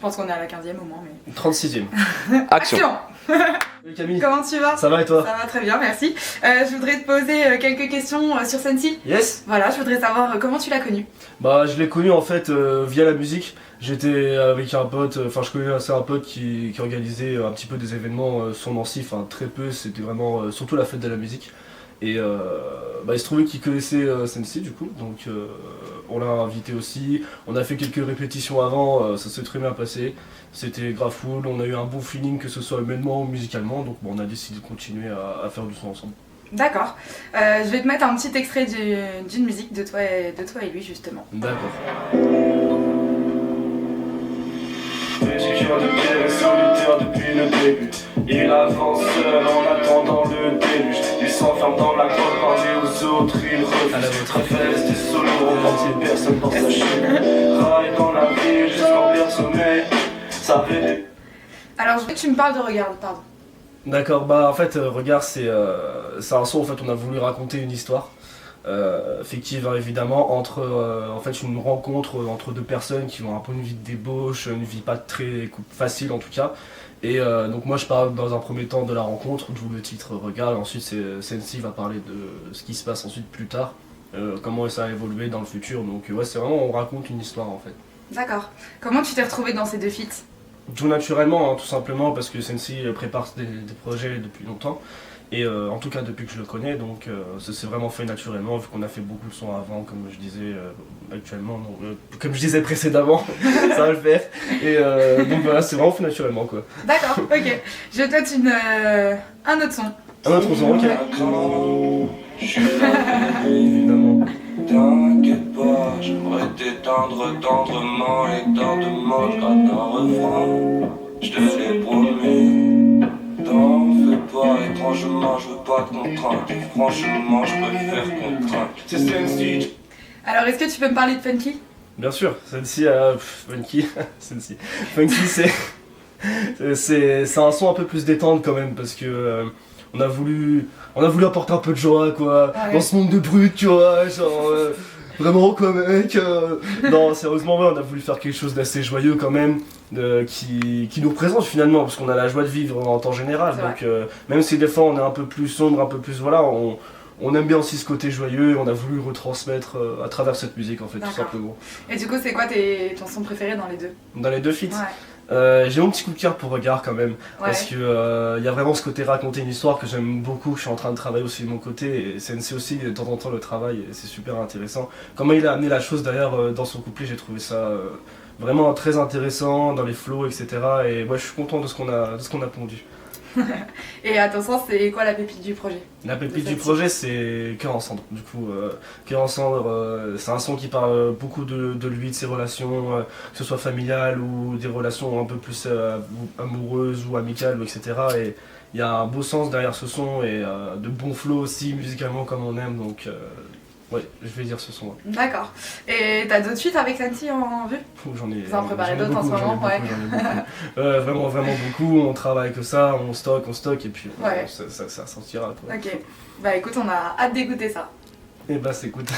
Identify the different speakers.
Speaker 1: pense qu'on est à la 15e au moins, mais...
Speaker 2: 36e.
Speaker 3: Action.
Speaker 2: Salut Camille.
Speaker 1: Comment tu vas?
Speaker 2: Ça va et toi?
Speaker 1: Ça va très bien, merci. Je voudrais te poser quelques questions sur Sensi.
Speaker 2: Yes.
Speaker 1: Voilà, je voudrais savoir comment tu l'as connu.
Speaker 2: Bah je l'ai connu en fait via la musique. J'étais avec un pote, enfin je connaissais un pote qui organisait un petit peu des événements sur Nancy, enfin très peu, c'était vraiment surtout la fête de la musique. Et bah, il se trouvait qu'il connaissait Sensi du coup, donc on l'a invité aussi. On a fait quelques répétitions avant, ça s'est très bien passé. C'était grave cool, on a eu un bon feeling que ce soit humainement ou musicalement, donc bon, on a décidé de continuer à faire du son ensemble.
Speaker 1: D'accord. Je vais te mettre un petit extrait d'une musique de toi et lui justement.
Speaker 2: D'accord.
Speaker 4: Escriture de pierre et solitaire depuis le début. Il avance seul en attendant le déluge. Il s'enferme dans la grotte, parler aux autres. Il préfère rester solo, romantique, personne dans sa chute. Raille dans la ville jusqu'en perd sommeil. Ça fait.
Speaker 1: Alors je veux que tu me parles de Regarde, pardon.
Speaker 2: D'accord, bah en fait Regard c'est un son, en fait on a voulu raconter une histoire fictive hein, évidemment entre en fait une rencontre entre deux personnes qui ont un peu une vie de débauche, une vie pas très facile en tout cas. Et donc moi je parle dans un premier temps de la rencontre, d'où le titre Regard, et ensuite Sensi va parler de ce qui se passe ensuite plus tard, comment ça a évolué dans le futur, donc ouais c'est vraiment, on raconte une histoire en fait.
Speaker 1: D'accord. Comment tu t'es retrouvé dans ces deux feats?
Speaker 2: Tout naturellement, hein, tout simplement parce que Sensi prépare des projets depuis longtemps. Et en tout cas depuis que je le connais, donc ça s'est vraiment fait naturellement vu qu'on a fait beaucoup de sons avant, comme je disais actuellement, donc, comme je disais précédemment, ça va le faire. Et donc voilà, c'est vraiment fait naturellement quoi.
Speaker 1: D'accord, ok. Je te souhaite un autre son.
Speaker 2: Un autre son, ok.
Speaker 4: Je suis là,
Speaker 2: Évidemment.
Speaker 4: t'inquiète pas, j'aimerais t'éteindre tendrement et tardement. Je gratte un refrain, je te l'ai promis. T'en fais pas, étrangement, je veux pas te contraindre. Et franchement, je préfère contraindre. C'est Sensi.
Speaker 1: Alors est-ce que tu peux me parler de Funky?
Speaker 2: Bien sûr, Sensi, Funky, Sensi. Funky c'est un son un peu plus détente quand même parce que on a voulu apporter un peu de joie quoi,
Speaker 1: Ouais.
Speaker 2: dans ce monde de brut tu vois, genre vraiment quoi mec. Non sérieusement ouais, on a voulu faire quelque chose d'assez joyeux quand même, qui nous représente finalement parce qu'on a la joie de vivre en temps général,
Speaker 1: C'est
Speaker 2: donc même si des fois on est un peu plus sombre, un peu plus voilà, on aime bien aussi ce côté joyeux et on a voulu retransmettre à travers cette musique en fait tout
Speaker 1: D'accord.
Speaker 2: simplement.
Speaker 1: Et du coup c'est quoi ton son préféré dans les deux?
Speaker 2: Dans les deux feats.
Speaker 1: Ouais.
Speaker 2: J'ai mon petit coup de cœur pour Regard quand même,
Speaker 1: Ouais.
Speaker 2: parce que y a vraiment ce côté raconter une histoire que j'aime beaucoup, que je suis en train de travailler aussi de mon côté, et CNC aussi de temps en temps le travail, et c'est super intéressant. Comment il a amené la chose d'ailleurs dans son couplet, j'ai trouvé ça vraiment très intéressant, dans les flows, etc. Et moi je suis content de ce qu'on a pondu.
Speaker 1: Et à ton sens c'est quoi la pépite du projet?
Speaker 2: La pépite du projet c'est Cœur en cendre, du coup Cœur en cendre c'est un son qui parle beaucoup de lui, de ses relations, que ce soit familiales ou des relations un peu plus amoureuses ou amicales, etc. Et il y a un beau sens derrière ce son et de bons flows aussi musicalement comme on aime, donc ouais, je vais dire ce son. Ouais.
Speaker 1: D'accord. Et t'as d'autres feats avec Sensi en vue?
Speaker 2: J'en ai,
Speaker 1: Vous en préparez
Speaker 2: j'en ai
Speaker 1: d'autres en ce
Speaker 2: beaucoup,
Speaker 1: moment? Ouais.
Speaker 2: j'en ai beaucoup. Vraiment, vraiment beaucoup, on travaille que ça, on stocke et puis
Speaker 1: Ouais.
Speaker 2: ça sortira quoi.
Speaker 1: Ok. Bah écoute, on a hâte d'écouter ça.
Speaker 2: Et bah c'est écoute.